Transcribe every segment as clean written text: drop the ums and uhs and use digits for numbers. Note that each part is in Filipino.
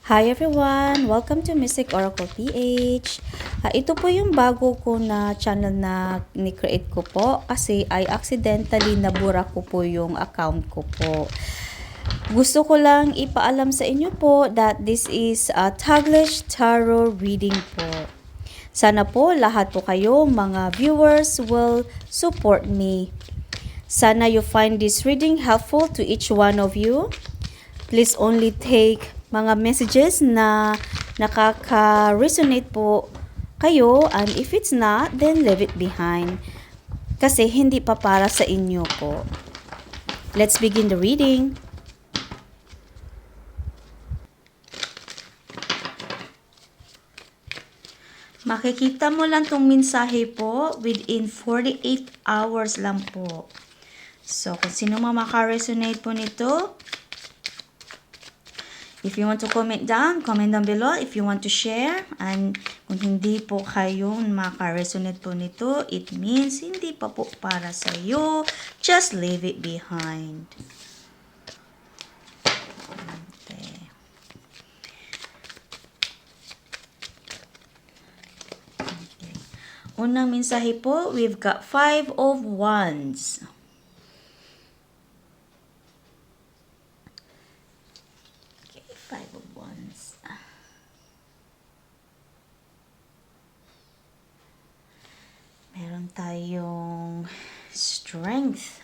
Hi everyone! Welcome to Mystic Oracle PH. Ito po yung bago ko na channel na ni-create ko po kasi ay accidentally nabura ko po yung account ko po. Gusto ko lang ipaalam sa inyo po that this is a Taglish Tarot reading po. Sana po lahat po kayo mga viewers will support me. Sana you find this reading helpful to each one of you. Please only take mga messages na nakaka-resonate po kayo, and if it's not, then leave it behind. Kasi hindi pa para sa inyo po. Let's begin the reading. Makikita mo lang tong mensahe po within 48 hours lang po. So, kung sino maka-resonate po nito, if you want to comment down below. If you want to share, and kung hindi po kayo maka-resonate po nito, it means hindi pa po para sa iyo. Just leave it behind. Okay. Okay. Unang mensahe po, we've got 5 of Wands. Five of Wands. Meron tayong strength.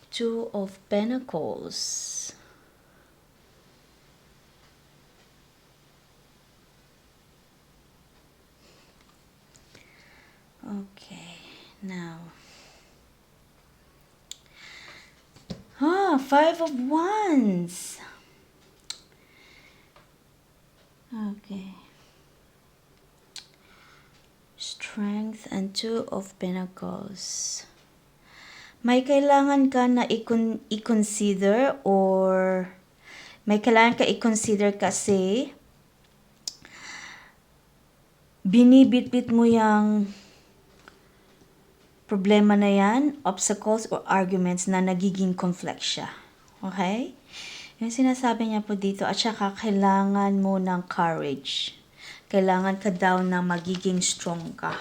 Two of Pentacles. Okay, now. Five of Wands. Okay. Strength and Two of Pentacles. May kailangan ka na i-consider, or may kailangan ka i-consider kasi binibitbit mo yung problema na yan, obstacles or arguments na nagiging conflict siya. Okay? Yung sinasabi niya po dito, at saka kailangan mo ng courage. Kailangan ka daw na magiging strong ka.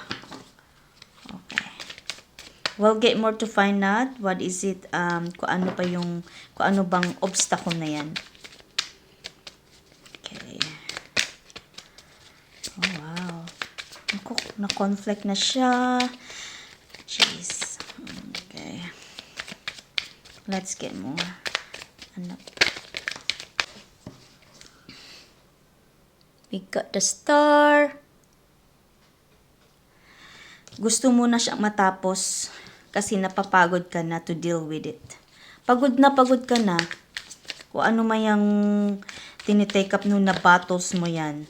Okay. We'll get more to find out what is it, kung ano bang obstacle na yan. Okay. Oh, wow. Na-conflict na siya. Jeez. Okay. Let's get more. We got the Star. Gusto mo na siyang matapos kasi napapagod ka na to deal with it. Pagod ka na. Kung ano man yung tinitake up nung na battles mo yan.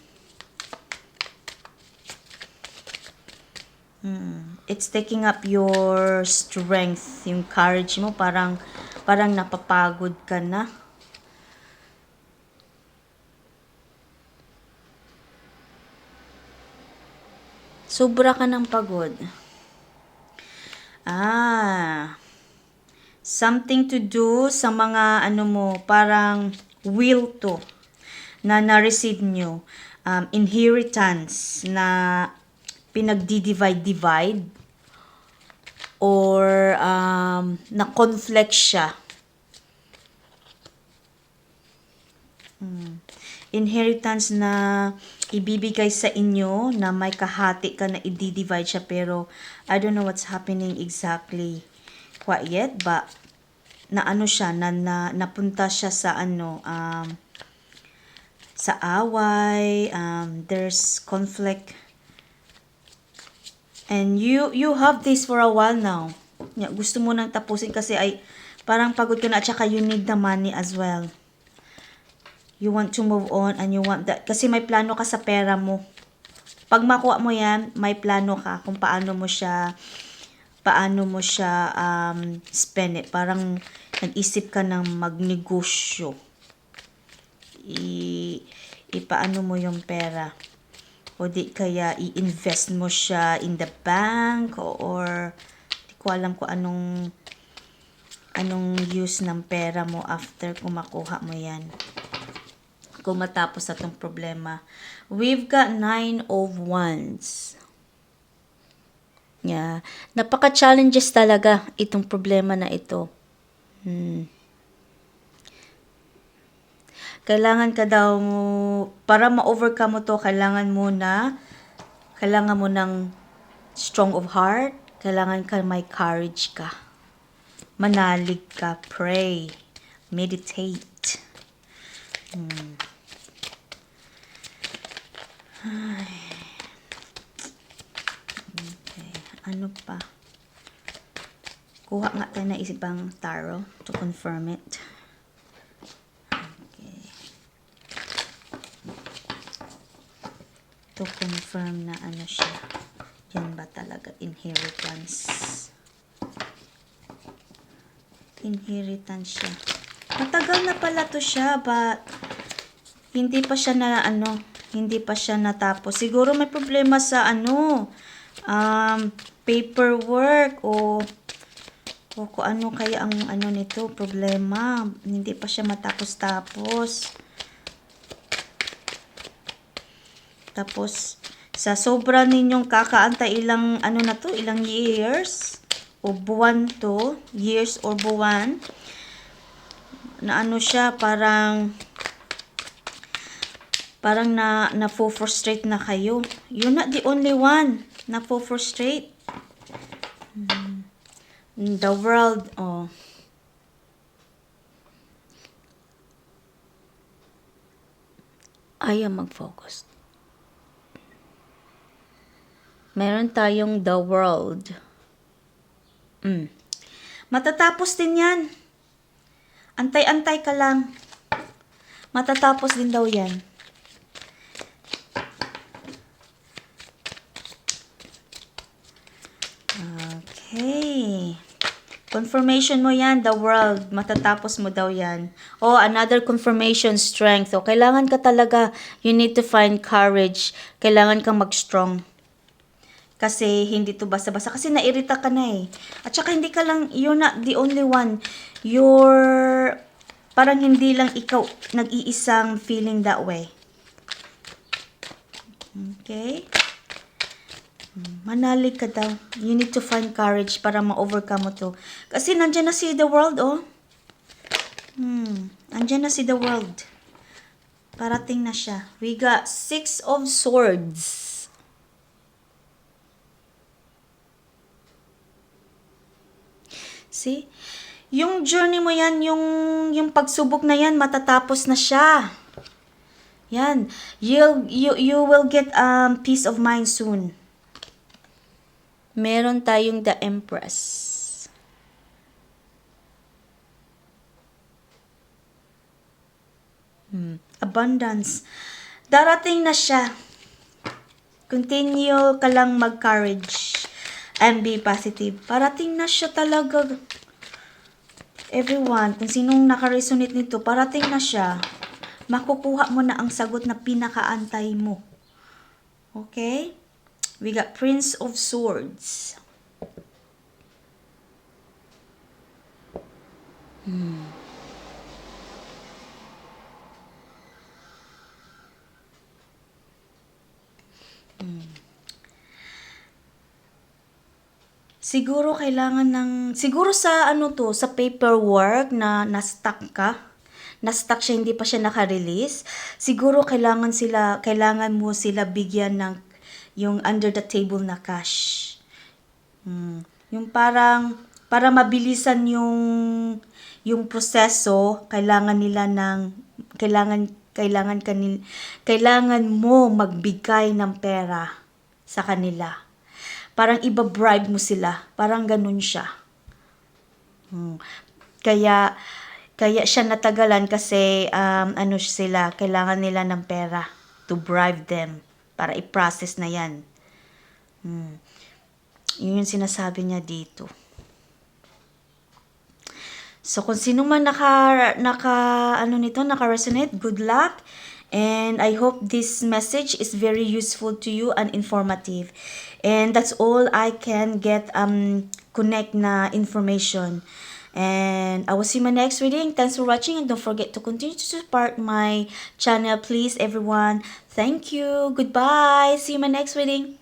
It's taking up your strength, yung courage mo, parang napapagod ka na. Sobra ka ng pagod. Something to do sa mga parang will to na na-receive nyo. Inheritance na pinagdi-divide or na-conflict siya. Inheritance na ibibigay sa inyo na may kahati ka na i-divide siya, pero I don't know what's happening exactly quite yet, but siya napunta siya sa sa away, there's conflict. And you have this for a while now. Gusto mo nang tapusin kasi ay parang pagod ka na, at saka you need the money as well. You want to move on and you want that. Kasi may plano ka sa pera mo. Pag makuha mo yan, may plano ka kung paano mo siya spend it. Parang nag-isip ka ng magnegosyo. ipaano mo yung pera. O di kaya i-invest mo siya in the bank or di ko alam kung anong use ng pera mo after kung makuha mo yan. Kung matapos na tong problema. We've got 9 of Wands. Yeah. Napaka-challenges talaga itong problema na ito. Kailangan ka daw, para ma-overcome mo to, kailangan mo ng strong of heart, kailangan ka may courage ka. Manalig ka, pray, meditate. Okay, ano pa? Kuha nga tayo na isang tarot to confirm it. To confirm na ano siya. Yan ba talaga? Inheritance. Inheritance siya. Matagal na pala to siya, but hindi pa siya natapos. Siguro may problema sa paperwork o kung ano kaya ang nito, problema. Hindi pa siya matapos-tapos. Tapos, sa sobra ninyong kakaantay ilang years o buwan to, years or buwan, na siya, parang na-frustrate na kayo. You're not the only one na frustrate. The world, ayaw mag-focus. Meron tayong the world. Matatapos din yan. Antay-antay ka lang. Matatapos din daw yan. Okay. Confirmation mo yan, the world. Matatapos mo daw yan. Another confirmation, strength. Kailangan ka talaga, you need to find courage. Kailangan kang mag-strong. Kasi hindi to basa-basa. Kasi nairita ka na eh. At saka hindi ka lang, you're not the only one. Parang hindi lang ikaw nag-iisang feeling that way. Okay? Manalig ka daw. You need to find courage para ma-overcome mo to. Kasi nandyan na si the world, Nandyan na si the world. Parating na siya. We got 6 of Swords. See? Yung journey mo yan, yung pagsubok na yan, matatapos na siya. Yan. You will get peace of mind soon. Meron tayong the Empress. Abundance. Darating na siya. Continue ka lang mag-courage. And be positive. Parating na siya talaga. Everyone, kung sinong nakaresonate nito, parating na siya. Makukuha mo na ang sagot na pinakaantay mo. Okay? We got Prince of Swords. Siguro siguro sa sa paperwork na na-stuck ka. Na-stuck siya, hindi pa siya naka-release. Siguro kailangan mo sila bigyan ng yung under the table na cash. Yung para mabilisan yung proseso, kailangan mo magbigay ng pera sa kanila. Parang iba-bribe mo sila. Parang ganun siya. Kaya siya natagalan kasi kailangan nila ng pera to bribe them para i-process na yan. Yun yung sinasabi niya dito. So kung sino man naka-resonate, good luck. And I hope this message is very useful to you and informative. And that's all I can get connect na information. And I will see my next reading. Thanks for watching, and don't forget to continue to support my channel, please, everyone. Thank you. Goodbye. See you in my next reading.